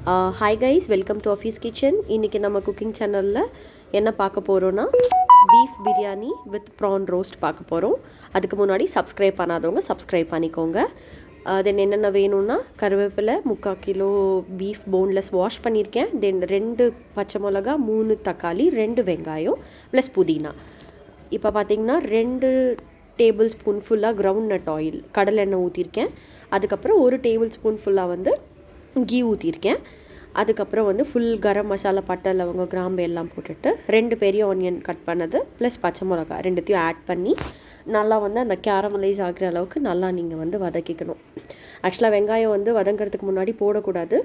Hi guys, welcome to office kitchen. இன்றைக்கி நம்ம cooking சேனலில் என்ன பார்க்க போகிறோன்னா beef biryani with prawn roast பார்க்க போகிறோம். அதுக்கு முன்னாடி சப்ஸ்கிரைப் பண்ணாதவங்க சப்ஸ்கிரைப் பண்ணிக்கோங்க. தென் என்னென்ன வேணும்னா கருவேப்பிலை 3/4 கிலோ, பீஃப் போன்லெஸ் வாஷ் பண்ணியிருக்கேன். தென் 2 பச்சை மிளகா, 3 தக்காளி, 2 வெங்காயம் ப்ளஸ் புதினா. இப்போ பார்த்திங்கன்னா 2 டேபிள் ஸ்பூன் ஃபுல்லாக கிரவுண்ட் நட் ஆயில் கடலெண்ணெய் ஊற்றிருக்கேன். அதுக்கப்புறம் 1 டேபிள் ஸ்பூன் ஃபுல்லாக வந்து கீ ஊற்றிருக்கேன். அதுக்கப்புறம் வந்து ஃபுல் கரம் மசாலா, பட்டை, லவங்கம், கிராம்பு எல்லாம் போட்டுட்டு 2 பெரிய ஆனியன் கட் பண்ணது ப்ளஸ் பச்சை மிளகா 2த்தையும் ஆட் பண்ணி நல்லா வந்து அந்த கேரமலைஸ் ஆகிற அளவுக்கு நல்லா நீங்கள் வந்து வதக்கிக்கணும். ஆக்சுவலாக வெங்காயம் வந்து வதங்கிறதுக்கு முன்னாடி போடக்கூடாது,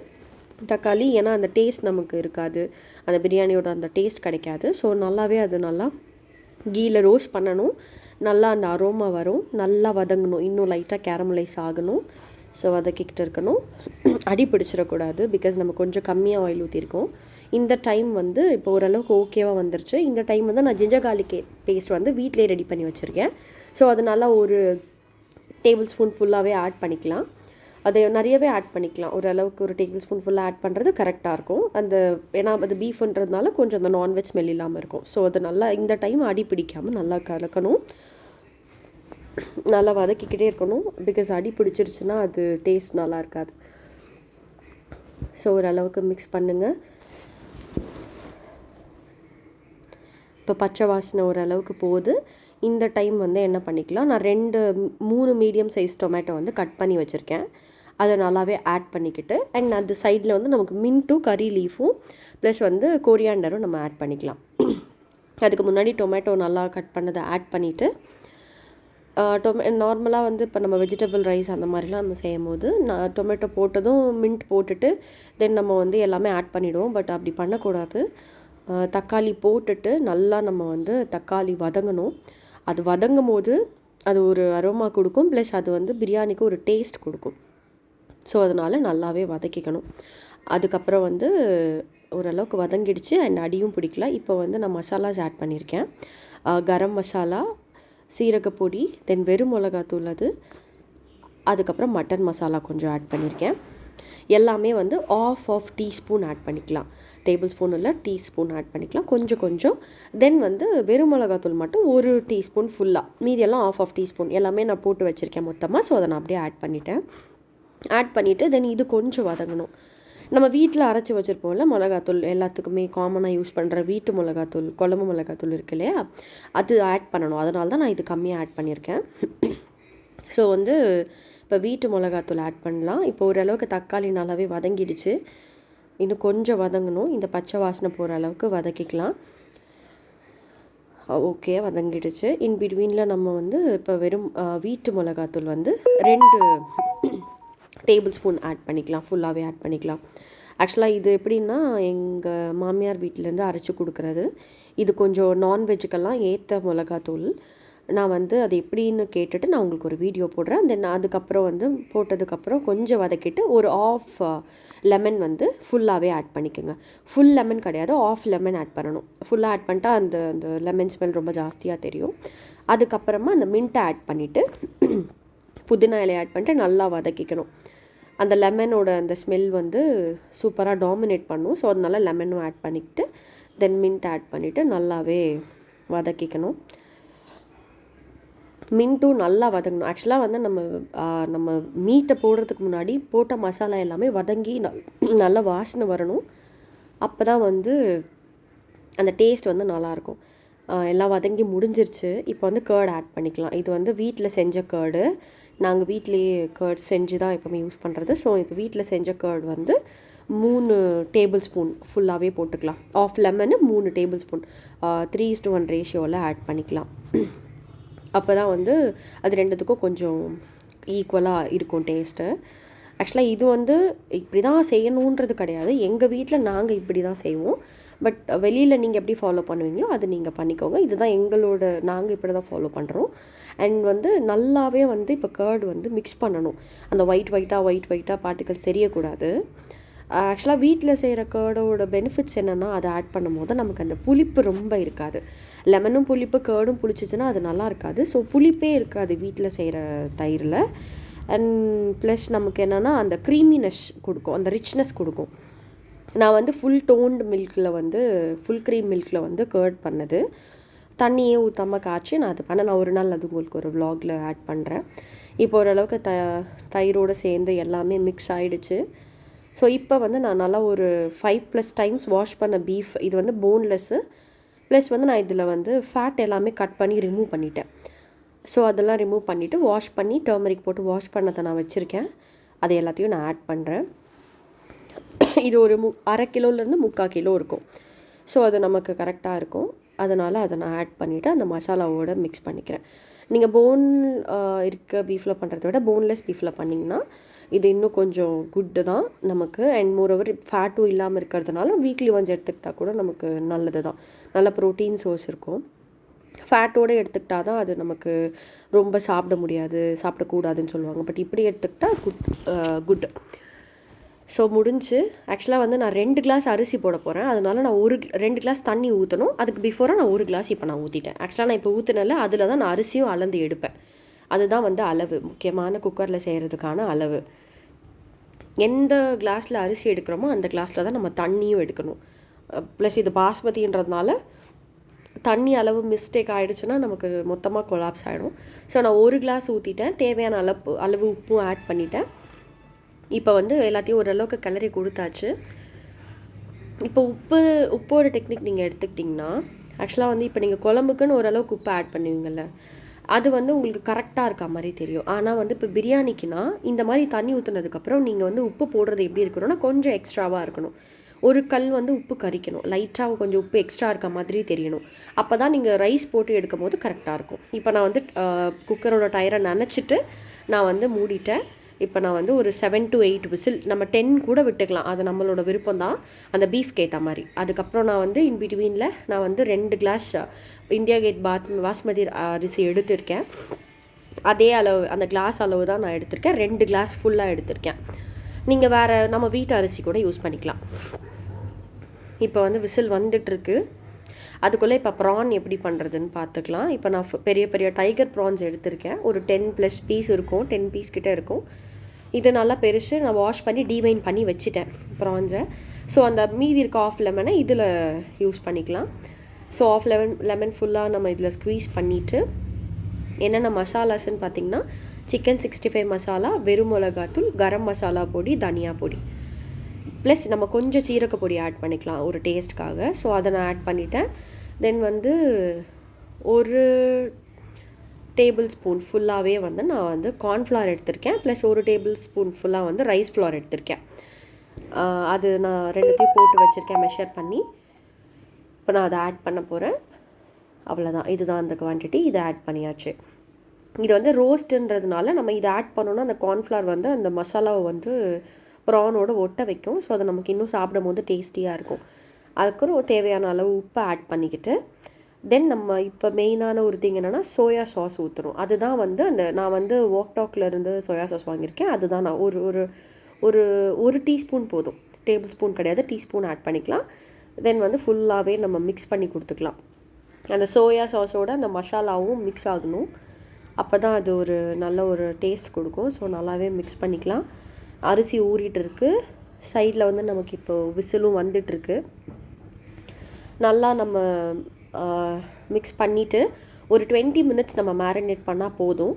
தக்காளி, ஏன்னா அந்த டேஸ்ட் நமக்கு இருக்காது, அந்த பிரியாணியோட அந்த டேஸ்ட் கிடைக்காது. ஸோ நல்லாவே அது நல்லா கீயில் ரோஸ்ட் பண்ணணும். நல்லா அந்த அரோமா வரும், நல்லா வதங்கணும், இன்னும் லைட்டாக கேரமலைஸ் ஆகணும். ஸோ வதக்கிக்கிட்டு இருக்கணும். அடி பிடிச்சிடக்கூடாது, பிகாஸ் நம்ம கொஞ்சம் கம்மியாக ஆயில் ஊற்றிருக்கோம். இந்த டைம் வந்து இப்போ ஓரளவுக்கு ஓகேவாக வந்துருச்சு. இந்த டைம் வந்து நான் ஜிஞ்சர் கார்லிக் பேஸ்ட் வந்து வீட்டிலே ரெடி பண்ணி வச்சுருக்கேன். ஸோ அதனால் 1 டேபிள் ஸ்பூன் ஃபுல்லாகவே ஆட் பண்ணிக்கலாம். அதை நிறையவே ஆட் பண்ணிக்கலாம். ஓரளவுக்கு 1 டேபிள் ஸ்பூன் ஃபுல்லாக ஆட் பண்ணுறது கரெக்டாக இருக்கும். அந்த ஏன்னா அது பீஃப்ன்றதுனால கொஞ்சம் அந்த நான்வெஜ் ஸ்மெல் இல்லாமல் இருக்கும். ஸோ அது நல்லா இந்த டைம் அடி பிடிக்காமல் நல்லா கலக்கணும், நல்லா வதக்கிக்கிட்டே இருக்கணும். பிகாஸ் அடி பிடிச்சிருச்சுன்னா அது டேஸ்ட் நல்லா இருக்காது. ஸோ ஓரளவுக்கு மிக்ஸ் பண்ணுங்கள். இப்போ பச்சை வாசனை ஓரளவுக்கு போகுது. இந்த டைம் வந்து என்ன பண்ணிக்கலாம், நான் 3 மீடியம் சைஸ் டொமேட்டோ வந்து கட் பண்ணி வச்சுருக்கேன். அதை நல்லாவே ஆட் பண்ணிக்கிட்டு, அண்ட் அந்த சைடில் வந்து நமக்கு மின்ட்டும் கறி லீஃபும் ப்ளஸ் வந்து கோரியாண்டரும் நம்ம ஆட் பண்ணிக்கலாம். அதுக்கு முன்னாடி டொமேட்டோ நல்லா கட் பண்ணதை ஆட் பண்ணிவிட்டு, நார்மலாக வந்து இப்போ நம்ம வெஜிடபிள் ரைஸ் அந்த மாதிரிலாம் நம்ம செய்யும் போது நான் டொமேட்டோ போட்டதும் மின்ட் போட்டுட்டு தென் நம்ம வந்து எல்லாமே ஆட் பண்ணிவிடுவோம். பட் அப்படி பண்ணக்கூடாது. தக்காளி போட்டுட்டு நல்லா நம்ம வந்து தக்காளி வதங்கணும். அது வதங்கும் போது அது ஒரு அரோமா கொடுக்கும், ப்ளஸ் அது வந்து பிரியாணிக்கு ஒரு டேஸ்ட் கொடுக்கும். ஸோ அதனால் நல்லாவே வதக்கிக்கணும். அதுக்கப்புறம் வந்து ஓரளவுக்கு வதங்கிடுச்சு அண்ட் அடியும் பிடிக்கல. இப்போ வந்து நான் மசாலாஸ் ஆட் பண்ணியிருக்கேன். கரம் மசாலா, சீரகப்பொடி, தென் வெறும் மிளகாத்தூள், அதுக்கப்புறம் மட்டன் மசாலா கொஞ்சம் ஆட் பண்ணியிருக்கேன். எல்லாமே வந்து ஆஃப் டீஸ்பூன் ஆட் பண்ணிக்கலாம். டேபிள் ஸ்பூன் இல்லை, டீஸ்பூன் ஆட் பண்ணிக்கலாம் கொஞ்சம் கொஞ்சம். தென் வந்து வெறும் மிளகாத்தூள் மட்டும் 1 டீஸ்பூன் ஃபுல்லாக, மீதியெல்லாம் ஆஃப் டீஸ்பூன் எல்லாமே நான் போட்டு வச்சுருக்கேன் மொத்தமாக. ஸோ அதை நான் அப்படியே ஆட் பண்ணிவிட்டு தென் இது கொஞ்சம் வதங்கணும். நம்ம வீட்டில் அரைச்சி வச்சுருப்போம்ல மிளகாத்தூள், எல்லாத்துக்குமே காமனாக யூஸ் பண்ணுற வீட்டு மிளகாத்தூள், குழம்பு மிளகாத்தூள் இருக்கு இல்லையா, அது ஆட் பண்ணணும். அதனால தான் நான் இது கம்மியாக ஆட் பண்ணியிருக்கேன். ஸோ வந்து இப்போ வீட்டு மிளகாத்தூள் ஆட் பண்ணலாம். இப்போ ஓரளவுக்கு தக்காளி நல்லாவே வதங்கிடுச்சு, இன்னும் கொஞ்சம் வதங்கணும். இந்த பச்சை வாசனை போகிற அளவுக்கு வதக்கிக்கலாம். ஓகே, வதங்கிடுச்சு. இன் பிட்வீனில் நம்ம வந்து இப்போ வெறும் வீட்டு மிளகாத்தூள் வந்து 2 டேபிள் ஸ்பூன் ஆட் பண்ணிக்கலாம், ஃபுல்லாகவே ஆட் பண்ணிக்கலாம். ஆக்சுவலாக இது எப்படின்னா எங்கள் மாமியார் வீட்டிலேருந்து அரைச்சி கொடுக்குறது. இது கொஞ்சம் நான்வெஜ்ஜுக்கெல்லாம் ஏற்ற மிளகாத்தூள். நான் வந்து அது எப்படின்னு கேட்டுட்டு நான் உங்களுக்கு ஒரு வீடியோ போடுறேன். தென் அதுக்கப்புறம் வந்து போட்டதுக்கப்புறம் கொஞ்சம் வதக்கிட்டு ஒரு ஆஃப் லெமன் வந்து ஃபுல்லாகவே ஆட் பண்ணிக்கோங்க. ஃபுல் லெமன் கிடையாது, ஆஃப் லெமன் ஆட் பண்ணணும். ஃபுல்லாக ஆட் பண்ணிட்டா அந்த அந்த லெமன் ஸ்மெல் ரொம்ப ஜாஸ்தியாக தெரியும். அதுக்கப்புறமா அந்த மின்ட்டை ஆட் பண்ணிவிட்டு புதினா இலையை ஆட் பண்ணிட்டு நல்லா வதக்கிக்கணும். அந்த லெமனோட அந்த ஸ்மெல் வந்து சூப்பராக டாமினேட் பண்ணும். ஸோ அதனால லெமனும் ஆட் பண்ணிக்கிட்டு தென் மின்ட் ஆட் பண்ணிவிட்டு நல்லாவே வதக்கிக்கணும். மின்ட்டும் நல்லா வதங்கணும். ஆக்சுவலாக வந்து நம்ம மீட்டை போடுறதுக்கு முன்னாடி போட்ட மசாலா எல்லாமே வதங்கி நல்லா வாசனை வரணும். அப்போ தான் வந்து அந்த டேஸ்ட் வந்து நல்லாயிருக்கும். எல்லாம் வதங்கி முடிஞ்சிருச்சு. இப்போ வந்து கேர்டு ஆட் பண்ணிக்கலாம். இது வந்து வீட்டில் செஞ்ச கேர்டு. நாங்கள் வீட்டிலேயே கேர்ட் செஞ்சு தான் எப்போவுமே யூஸ் பண்ணுறது. ஸோ இப்போ வீட்டில் செஞ்ச கேர்டு வந்து 3 டேபிள் ஸ்பூன் ஃபுல்லாகவே போட்டுக்கலாம். ஆஃப் லெமனு 3 டேபிள் ஸ்பூன் 3:1 ரேஷியோவில் ஆட் பண்ணிக்கலாம். அப்போ தான் வந்து அது 2த்துக்கும் கொஞ்சம் ஈக்குவலாக இருக்கும் டேஸ்ட்டு. ஆக்சுவலாக இது வந்து இப்படி தான் செய்யணுன்றது கிடையாது. எங்கள் வீட்டில் நாங்கள் இப்படி தான் செய்வோம். பட் வெளியில் நீங்கள் எப்படி ஃபாலோ பண்ணுவீங்களோ அது நீங்கள் பண்ணிக்கோங்க. இதுதான் நாங்கள் இப்படி தான் ஃபாலோ பண்ணுறோம். அண்ட் வந்து நல்லாவே வந்து இப்போ கேர்டு வந்து மிக்ஸ் பண்ணணும். அந்த ஒயிட் ஒயிட்டாக பார்ட்டிகல்ஸ் தெரியக்கூடாது. ஆக்சுவலாக வீட்டில் செய்கிற கேர்டோட பெனிஃபிட்ஸ் என்னென்னா, அதை ஆட் பண்ணும் போது நமக்கு அந்த புளிப்பு ரொம்ப இருக்காது. லெமனும் புளிப்பு, கேர்டும் புளிச்சிச்சுன்னா அது நல்லா இருக்காது. ஸோ புளிப்பே இருக்காது வீட்டில் செய்கிற தயிரில். அண்ட் ப்ளஸ் நமக்கு என்னென்னா அந்த க்ரீமினஸ் கொடுக்கும், அந்த ரிச்னஸ் கொடுக்கும். நான் வந்து ஃபுல் டோன்டு மில்கில் வந்து ஃபுல் க்ரீம் மில்கில் வந்து கர்ட் பண்ணது, தண்ணியே ஊற்றாமல் காய்ச்சி நான் அது பண்ணேன். நான் ஒரு நாள் அது உங்களுக்கு ஒரு விலாகில் ஆட் பண்ணுறேன். இப்போ ஓரளவுக்கு தயிரோடு சேர்ந்து எல்லாமே மிக்ஸ் ஆகிடுச்சு. ஸோ இப்போ வந்து நான் நல்லா ஒரு 5+ டைம்ஸ் வாஷ் பண்ண பீஃப், இது வந்து போன்லெஸ்ஸு, ப்ளஸ் வந்து நான் இதில் வந்து ஃபேட் எல்லாமே கட் பண்ணி ரிமூவ் பண்ணிட்டேன். ஸோ அதெல்லாம் ரிமூவ் பண்ணிவிட்டு வாஷ் பண்ணி டர்மரிக் போட்டு வாஷ் பண்ணதை நான் வச்சுருக்கேன். அது எல்லாத்தையும் நான் ஆட் பண்ணுறேன். இது ஒரு அரை கிலோலேருந்து 3/4 கிலோ இருக்கும். ஸோ அது நமக்கு கரெக்டாக இருக்கும். அதனால் அதை நான் ஆட் பண்ணிவிட்டு அந்த மசாலாவோடு மிக்ஸ் பண்ணிக்கிறேன். நீங்கள் போன் இருக்க பீஃபில் பண்ணுறத விட போன்லெஸ் பீஃபில் பண்ணிங்கன்னா இது இன்னும் கொஞ்சம் குட்டு தான் நமக்கு. அண்ட் மோரோவர் ஃபேட்டும் இல்லாமல் இருக்கிறதுனால வீக்லி ஒன்ஸ் எடுத்துக்கிட்டால் கூட நமக்கு நல்லது தான். நல்ல ப்ரோட்டீன் சோர்ஸ் இருக்கும். ஃபேட்டோடு எடுத்துக்கிட்டால் தான் அது நமக்கு ரொம்ப சாப்பிட முடியாது, சாப்பிடக்கூடாதுன்னு சொல்லுவாங்க. பட் இப்படி எடுத்துக்கிட்டால் குட். ஸோ முடிஞ்சு. ஆக்சுவலாக வந்து நான் 2 கிளாஸ் அரிசி போட போகிறேன். அதனால் நான் 2 கிளாஸ் தண்ணி ஊற்றணும். அதுக்கு பிஃபோராக நான் 1 கிளாஸ் இப்போ நான் ஊற்றிட்டேன். ஆக்சுவலாக நான் இப்போ ஊற்றினால அதில் தான் நான் அரிசியும் அளந்து எடுப்பேன். அதுதான் வந்து அளவு, முக்கியமான குக்கரில் செய்கிறதுக்கான அளவு. எந்த கிளாஸில் அரிசி எடுக்கிறோமோ அந்த கிளாஸில் தான் நம்ம தண்ணியும் எடுக்கணும். ப்ளஸ் இது பாஸ்மதின்றதுனால தண்ணி அளவு மிஸ்டேக் ஆகிடுச்சுன்னா நமக்கு மொத்தமாக கொலாப்ஸ் ஆகிடும். ஸோ நான் 1 கிளாஸ் ஊற்றிட்டேன். தேவையான அளவு உப்பும் ஆட் பண்ணிட்டேன். இப்போ வந்து எல்லாத்தையும் ஓரளவுக்கு கிளறி கொடுத்தாச்சு. இப்போ உப்போட டெக்னிக் நீங்கள் எடுத்துக்கிட்டிங்கன்னா, ஆக்சுவலாக வந்து இப்போ நீங்கள் குழம்புக்குன்னு ஓரளவுக்கு உப்பு ஆட் பண்ணுவீங்கள்ல, அது வந்து உங்களுக்கு கரெக்டாக இருக்க மாதிரி தெரியும். ஆனால் வந்து இப்போ பிரியாணிக்குனா இந்த மாதிரி தண்ணி ஊற்றுனதுக்கப்புறம் நீங்கள் வந்து உப்பு போடுறது எப்படி இருக்கணும்னா கொஞ்சம் எக்ஸ்ட்ராவாக இருக்கணும். ஒரு கல் வந்து உப்பு கறிக்கணும், லைட்டாக கொஞ்சம் உப்பு எக்ஸ்ட்ரா இருக்க மாதிரி தெரியணும். அப்போ தான் நீங்கள் ரைஸ் போட்டு எடுக்கும் போது கரெக்டாக இருக்கும். இப்போ நான் வந்து குக்கரோட டயரை நனைச்சிட்டு நான் வந்து மூடிட்டேன். இப்போ நான் வந்து ஒரு 7 to 8 விசில், நம்ம 10 கூட விட்டுக்கலாம், அது நம்மளோட விருப்பம் தான், அந்த பீஃப்க்கு ஏற்ற மாதிரி. அதுக்கப்புறம் நான் வந்து இன்பிட்வீனில் நான் வந்து 2 கிளாஸ் இந்தியா கேட் பாஸ்மதி அரிசி எடுத்திருக்கேன். அதே அளவு, அந்த கிளாஸ் அளவு தான் நான் எடுத்திருக்கேன். 2 கிளாஸ் ஃபுல்லாக எடுத்திருக்கேன். நீங்கள் வேறு நம்ம வீட்டு அரிசி கூட யூஸ் பண்ணிக்கலாம். இப்போ வந்து விசில் வந்துட்டுருக்கு. அதுக்குள்ளே இப்போ ப்ரான் எப்படி பண்ணுறதுன்னு பார்த்துக்கலாம். இப்போ நான் பெரிய பெரிய டைகர் ப்ரான்ஸ் எடுத்திருக்கேன். ஒரு 10+ பீஸ் இருக்கும், 10 பீஸ் கிட்டே இருக்கும். இது நல்லா பெருசு, நான் வாஷ் பண்ணி டீவைன் பண்ணி வச்சுட்டேன் ப்ரான்ஸை. ஸோ அந்த மீதி இருக்க ஆஃப் லெமனை இதில் யூஸ் பண்ணிக்கலாம். ஸோ ஆஃப் லெமன் ஃபுல்லாக நம்ம இதில் ஸ்க்வீஸ் பண்ணிவிட்டு என்னென்ன மசாலாஸ்ன்னு பார்த்திங்கன்னா, சிக்கன் 65 மசாலா, வெறும் மிளகாத்தூள், கரம் மசாலா பொடி, தனியா பொடி, ப்ளஸ் நம்ம கொஞ்சம் சீரக பொடி ஆட் பண்ணிக்கலாம் ஒரு டேஸ்ட்காக. ஸோ அதை நான் ஆட் பண்ணிட்டேன். தென் வந்து ஒரு டேபிள் ஸ்பூன் ஃபுல்லாகவே வந்து நான் வந்து கார்ன்ஃப்ளவர் எடுத்திருக்கேன். ப்ளஸ் ஒரு டேபிள் ஸ்பூன் ஃபுல்லாக வந்து ரைஸ் ஃப்ளவர் எடுத்திருக்கேன். அது நான் ரெண்டுத்தையும் போட்டு வச்சுருக்கேன் மெஷர் பண்ணி. இப்போ நான் அதை ஆட் பண்ண போகிறேன். அவ்வளோதான், இதுதான் அந்த குவான்டிட்டி. இதை ஆட் பண்ணியாச்சு. இது வந்து ரோஸ்ட்டுன்றதுனால நம்ம இதை ஆட் பண்ணோன்னா அந்த கார்ன்ஃப்ளவர் வந்து அந்த மசாலாவை வந்து ப்ரானோட ஒட்ட வைக்கும். ஸோ அது நமக்கு இன்னும் சாப்பிடும் போது டேஸ்டியாக இருக்கும். அதுக்கப்புறம் தேவையான அளவு உப்பை ஆட் பண்ணிக்கிட்டு தென் நம்ம இப்போ மெயினான ஒரு திங் என்னென்னா சோயா சாஸ் ஊற்றணும். அதுதான் வந்து அந்த நான் வந்து வாக்டாக்லேருந்து சோயா சாஸ் வாங்கியிருக்கேன். அதுதான் நான் ஒரு டீஸ்பூன் போதும், டேபிள் ஸ்பூன் கிடையாது, டீஸ்பூன் ஆட் பண்ணிக்கலாம். தென் வந்து ஃபுல்லாகவே நம்ம மிக்ஸ் பண்ணி கொடுத்துக்கலாம். அந்த சோயா சாஸோட அந்த மசாலாவும் மிக்ஸ் ஆகணும். அப்போ தான் அது ஒரு நல்ல ஒரு டேஸ்ட் கொடுக்கும். ஸோ நல்லாவே மிக்ஸ் பண்ணிக்கலாம். அரிசி ஊறிட்டு இருக்கு. சைடில் வந்து நமக்கு இப்போ விசிலும் வந்துட்டுருக்கு. நல்லா நம்ம மிக்ஸ் பண்ணிவிட்டு ஒரு 20 மினிட்ஸ் நம்ம மேரினேட் பண்ணால் போதும்.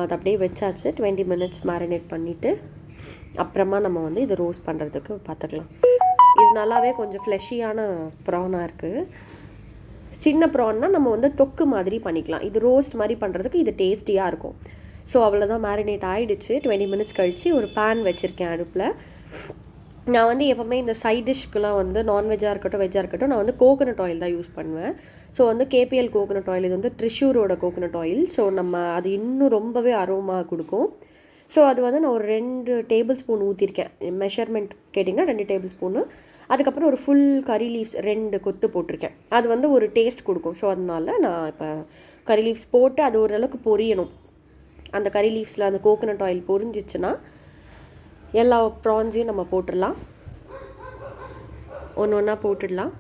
அது அப்படியே வச்சாச்சு. 20 மினிட்ஸ் மேரினேட் பண்ணிவிட்டு அப்புறமா நம்ம வந்து இதை ரோஸ்ட் பண்ணுறதுக்கு பார்த்துக்கலாம். இது நல்லாவே கொஞ்சம் ஃப்ளெஷியான ப்ரானாக இருக்குது. சின்ன ப்ரான்னா நம்ம வந்து தொக்கு மாதிரி பண்ணிக்கலாம். இது ரோஸ்ட் மாதிரி பண்ணுறதுக்கு இது டேஸ்டியாக இருக்கும். ஸோ அவ்வளோதான், மேரினேட் ஆகிடுச்சு. 20 மினிட்ஸ் கழித்து ஒரு பேன் வச்சுருக்கேன் அடுப்பில். நான் வந்து எப்போவுமே இந்த சைட் டிஷ்க்குலாம் வந்து நான்வெஜ்ஜாக இருக்கட்டும் வெஜ்ஜாக இருக்கட்டும் நான் வந்து கோகோனட் ஆயில் தான் யூஸ் பண்ணுவேன். ஸோ வந்து கேபிஎல் கோகோனட் ஆயில், இது வந்து ட்ரிஷ்யூரோட கோகோனட் ஆயில். ஸோ நம்ம அது இன்னும் ரொம்பவே அரோமா கொடுக்கும். ஸோ அது வந்து நான் ஒரு 2 டேபிள் ஸ்பூன் ஊற்றிருக்கேன். மெஷர்மெண்ட் கேட்டிங்கன்னா 2 டேபிள் ஸ்பூனு. அதுக்கப்புறம் ஒரு ஃபுல் கறி லீவ்ஸ் 2 கொத்து போட்டிருக்கேன். அது வந்து ஒரு டேஸ்ட் கொடுக்கும். ஸோ அதனால நான் இப்போ கறி லீவ்ஸ் போட்டு அது ஓரளவுக்கு பொரியணும். அந்த கறி லீவ்ஸில் அந்த கோகோனட் ஆயில் பொரிஞ்சிச்சுன்னா எல்லா ப்ரான்ஸையும் நம்ம போட்டுடலாம். ஒன்று ஒன்றா போட்டுடலாம்.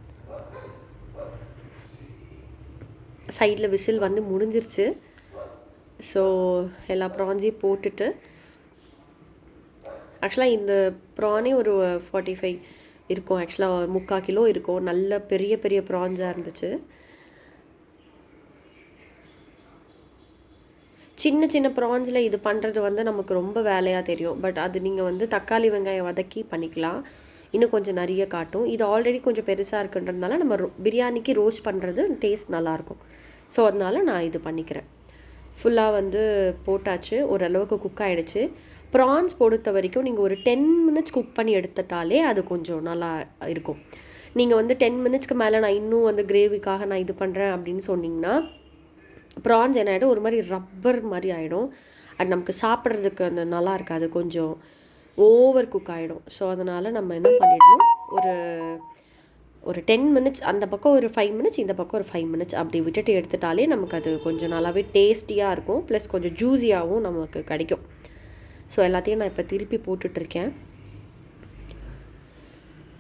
சைடில் விசில் வந்து முடிஞ்சிருச்சு. ஸோ எல்லா ப்ரான்ஸையும் போட்டுட்டு ஆக்சுவலாக இந்த ப்ரானே ஒரு 45 இருக்கும். ஆக்சுவலாக 3/4 கிலோ இருக்கும். நல்ல பெரிய பெரிய ப்ரான்ஸாக இருந்துச்சு. சின்ன சின்ன ப்ரான்ஸில் இது பண்ணுறது வந்து நமக்கு ரொம்ப வேலையாக தெரியும். பட் அது நீங்கள் வந்து தக்காளி வெங்காயம் வதக்கி பண்ணிக்கலாம். இன்னும் கொஞ்சம் நிறைய காட்டும். இது ஆல்ரெடி கொஞ்சம் பெருசாக இருக்குன்றதுனால நம்ம பிரியாணிக்கு ரோஸ்ட் பண்ணுறது டேஸ்ட் நல்லாயிருக்கும். ஸோ அதனால நான் இது பண்ணிக்கிறேன். ஃபுல்லாக வந்து போட்டாச்சு. ஓரளவுக்கு குக் ஆகிடுச்சு. ப்ரான்ஸ் பொறுத்த வரைக்கும் நீங்கள் ஒரு 10 மினிட்ஸ் குக் பண்ணி எடுத்துட்டாலே அது கொஞ்சம் நல்லா இருக்கும். நீங்கள் வந்து 10 மினிட்ஸ்க்கு மேலே நான் இன்னும் வந்து கிரேவிக்காக நான் இது பண்ணுறேன் அப்படின்னு சொன்னிங்கன்னா ப்ரான்ஸ் என்ன ஆகிடும், ஒரு மாதிரி ரப்பர் மாதிரி ஆகிடும். அது நமக்கு சாப்பிட்றதுக்கு அந்த நல்லா இருக்காது, கொஞ்சம் ஓவர் குக் ஆகிடும். ஸோ அதனால் நம்ம என்ன பண்ணிடணும், ஒரு 10 மினிட்ஸ் அந்த பக்கம் ஒரு 5 மினிட்ஸ் இந்த பக்கம் ஒரு 5 மினிட்ஸ் அப்படி விட்டுட்டு எடுத்துட்டாலே நமக்கு அது கொஞ்சம் நல்லாவே டேஸ்டியாக இருக்கும். ப்ளஸ் கொஞ்சம் ஜூஸியாகவும் நமக்கு கிடைக்கும். ஸோ எல்லாத்தையும் நான் இப்போ திருப்பி போட்டுட்ருக்கேன்.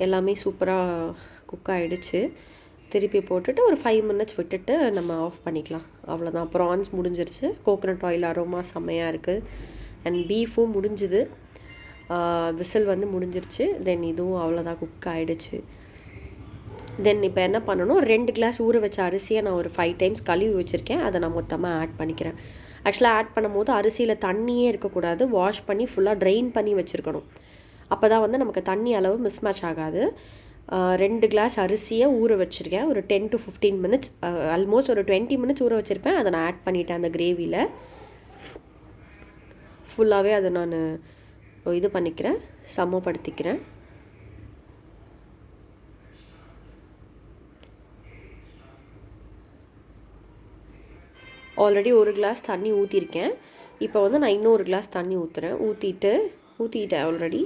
எல்லாமே சூப்பராக குக் ஆகிடுச்சு. திருப்பி போட்டுட்டு ஒரு 5 மினிட்ஸ் விட்டுட்டு நம்ம ஆஃப் பண்ணிக்கலாம். அவ்வளோதான், ப்ரான்ஸ் முடிஞ்சிருச்சு. கோகனட் ஆயில் அரோமா செம்மையாக இருக்குது. அண்ட் பீஃபும் முடிஞ்சுது. விசில் வந்து முடிஞ்சிருச்சு. தென் இதுவும் அவ்வளோதான், குக் ஆகிடுச்சு. தென் இப்போ என்ன பண்ணணும், 2 கிளாஸ் ஊற வச்ச அரிசியை நான் ஒரு 5 டைம்ஸ் கழுவி வச்சுருக்கேன். அதை நான் மொத்தமாக ஆட் பண்ணிக்கிறேன். ஆக்சுவலாக ஆட் பண்ணும்போது அரிசியில் தண்ணியே இருக்கக்கூடாது. வாஷ் பண்ணி ஃபுல்லாக ட்ரெயின் பண்ணி வச்சுருக்கணும். அப்போ தான் வந்து நமக்கு தண்ணி அளவு மிஸ்மேட்ச் ஆகாது. 2 கிளாஸ் அரிசியை ஊற வச்சுருக்கேன். ஒரு 10 to 15 மினிட்ஸ், ஆல்மோஸ்ட் ஒரு 20 மினிட்ஸ் ஊற வச்சுருப்பேன். அதை நான் ஆட் பண்ணிவிட்டேன் அந்த கிரேவியில். ஃபுல்லாகவே அதை நான் இது பண்ணிக்கிறேன், சமப்படுத்திக்கிறேன். ஆல்ரெடி 1 கிளாஸ் தண்ணி ஊற்றிருக்கேன். இப்போ வந்து நான் இன்னும் 1 கிளாஸ் தண்ணி ஊற்றிட்டேன் ஆல்ரெடி.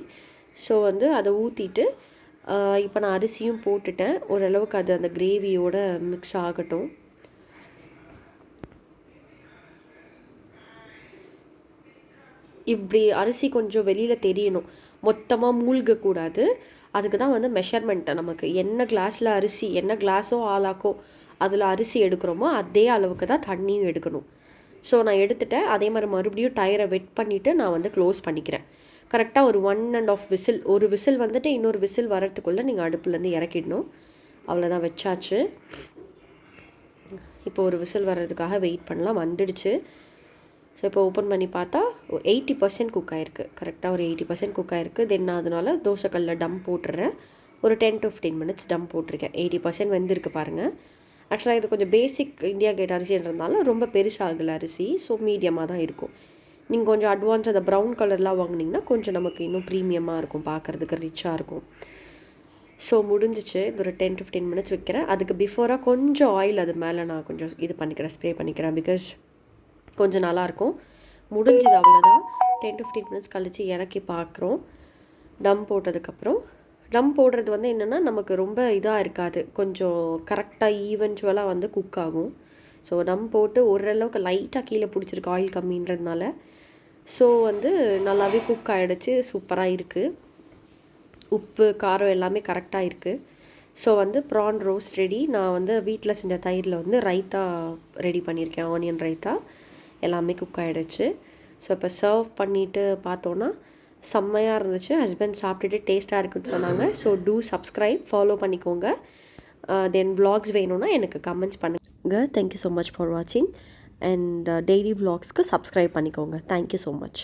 ஸோ வந்து அதை ஊற்றிட்டு இப்போ நான் அரிசியும் போட்டுட்டேன். ஓரளவுக்கு அது அந்த கிரேவியோட மிக்ஸ் ஆகட்டும். இப்படி அரிசி கொஞ்சம் வெளியில் தெரியணும், மொத்தமாக மூழ்கக்கூடாது. அதுக்கு தான் வந்து மெஷர்மெண்ட்டை நமக்கு என்ன கிளாஸில் அரிசி, என்ன கிளாஸோ ஆளாக்கோ அதில் அரிசி எடுக்கிறோமோ அதே அளவுக்கு தான் தண்ணியும் எடுக்கணும். ஸோ நான் எடுத்துட்டேன். அதே மாதிரி மறுபடியும் டயரை வெட் பண்ணிவிட்டு நான் வந்து க்ளோஸ் பண்ணிக்கிறேன். கரெக்டாக ஒரு 1.5 விசில், ஒரு விசில் வந்துட்டு இன்னொரு விசில் வரத்துக்குள்ளே நீங்கள் அடுப்புலேருந்து இறக்கிடணும். அவ்வளோதான், வச்சாச்சு. இப்போ ஒரு விசில் வர்றதுக்காக வெயிட் பண்ணலாம். வந்துடுச்சு. ஸோ இப்போ ஓப்பன் பண்ணி பார்த்தா 80% குக் ஆகிருக்கு. கரெக்டாக ஒரு 80% குக் ஆகிருக்கு. தென் நான் அதனால் தோசைக்கல்லில் டம் போட்டுடுறேன். ஒரு 10 to 15 மினிட்ஸ் டம் போட்டிருக்கேன். 80% வெந்திருக்கு பாருங்கள். ஆக்சுவலாக இது கொஞ்சம் பேசிக் இந்தியா கேட் அரிசின்றதுனால ரொம்ப பெருசாகலை அரிசி. ஸோ மீடியமாக தான் இருக்கும். நீங்கள் கொஞ்சம் அட்வான்ஸ் அந்த ப்ரௌன் கலர்லாம் வாங்கினீங்கன்னா கொஞ்சம் நமக்கு இன்னும் ப்ரீமியமாக இருக்கும், பார்க்குறதுக்கு ரிச்சாக இருக்கும். ஸோ முடிஞ்சிச்சு. இது ஒரு 10 to 15 மினிட்ஸ் வைக்கிறேன். அதுக்கு பிஃபோராக கொஞ்சம் ஆயில் அது மேலே நான் கொஞ்சம் இது பண்ணிக்கிறேன், ஸ்ப்ரே பண்ணிக்கிறேன். பிகாஸ் கொஞ்சம் நல்லாயிருக்கும். முடிஞ்சது, அவ்வளோதான். 10 to 15 மினிட்ஸ் கழித்து இறக்கி பார்க்குறோம். டம் போட்டதுக்கப்புறம் டம் போடுறது வந்து என்னென்னா நமக்கு ரொம்ப இதாக இருக்காது, கொஞ்சம் கரெக்டாக ஈவென்ச்சுவலாக வந்து குக் ஆகும். ஸோ டம் போட்டு ஓரளவுக்கு லைட்டாக கீழே பிடிச்சிருக்கு ஆயில் கம்மின்றதுனால. ஸோ வந்து நல்லாவே குக் ஆகிடுச்சு. சூப்பராக இருக்குது. உப்பு காரம் எல்லாமே கரெக்டாக இருக்குது. ஸோ வந்து ப்ரான் ரோஸ்ட் ரெடி. நான் வந்து வீட்டில் செஞ்ச தயிரில் வந்து ரைத்தா ரெடி பண்ணியிருக்கேன், ஆனியன் ரைத்தா. எல்லாமே குக் ஆகிடுச்சு. ஸோ இப்போ சர்வ் பண்ணிவிட்டு பார்த்தோன்னா செம்மையாக இருந்துச்சு. ஹஸ்பண்ட் சாப்பிட்டுட்டு டேஸ்ட்டாக இருக்குன்னு சொன்னாங்க. ஸோ டூ சப்ஸ்கிரைப், ஃபாலோ பண்ணிக்கோங்க. தென் vlogs வேணும்னா எனக்கு கமெண்ட்ஸ் பண்ணுங்கள். தேங்க்யூ ஸோ மச் ஃபார் வாட்சிங். அண்ட் டெய்லி vlogsக்கு சப்ஸ்கிரைப் பண்ணிக்கோங்க. Thank you so much.